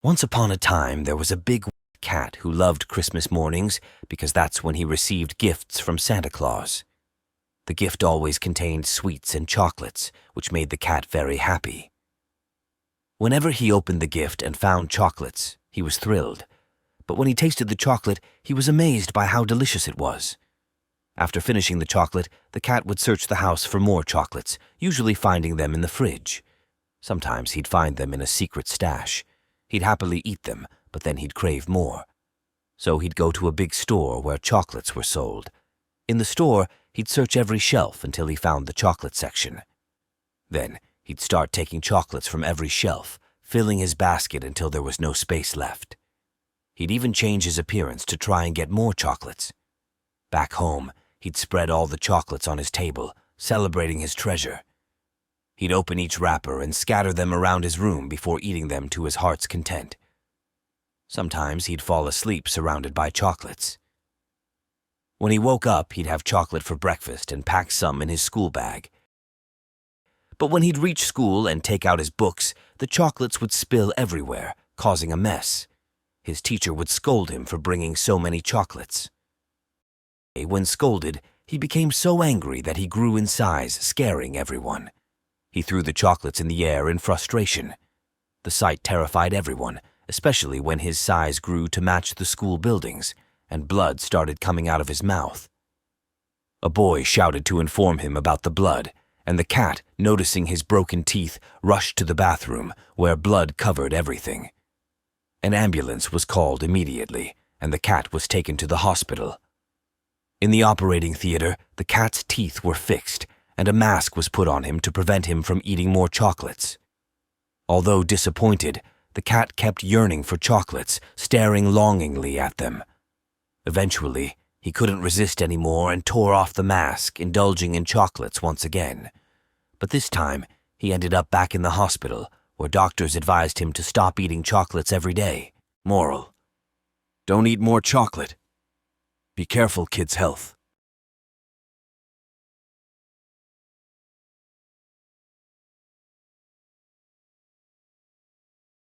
Once upon a time, there was a big cat who loved Christmas mornings because that's when he received gifts from Santa Claus. The gift always contained sweets and chocolates, which made the cat very happy. Whenever he opened the gift and found chocolates, he was thrilled. But when he tasted the chocolate, he was amazed by how delicious it was. After finishing the chocolate, the cat would search the house for more chocolates, usually finding them in the fridge. Sometimes he'd find them in a secret stash. He'd happily eat them, but then he'd crave more. So he'd go to a big store where chocolates were sold. In the store, he'd search every shelf until he found the chocolate section. Then he'd start taking chocolates from every shelf, filling his basket until there was no space left. He'd even change his appearance to try and get more chocolates. Back home, he'd spread all the chocolates on his table, celebrating his treasure. He'd open each wrapper and scatter them around his room before eating them to his heart's content. Sometimes he'd fall asleep surrounded by chocolates. When he woke up, he'd have chocolate for breakfast and pack some in his school bag. But when he'd reach school and take out his books, the chocolates would spill everywhere, causing a mess. His teacher would scold him for bringing so many chocolates. When scolded, he became so angry that he grew in size, scaring everyone. He threw the chocolates in the air in frustration. The sight terrified everyone, especially when his size grew to match the school buildings, and blood started coming out of his mouth. A boy shouted to inform him about the blood, and the cat, noticing his broken teeth, rushed to the bathroom, where blood covered everything. An ambulance was called immediately, and the cat was taken to the hospital. In the operating theater, the cat's teeth were fixed, and a mask was put on him to prevent him from eating more chocolates. Although disappointed, the cat kept yearning for chocolates, staring longingly at them. Eventually, he couldn't resist anymore and tore off the mask, indulging in chocolates once again. But this time, he ended up back in the hospital, where doctors advised him to stop eating chocolates every day. Moral: don't eat more chocolate. Be careful, kids' health.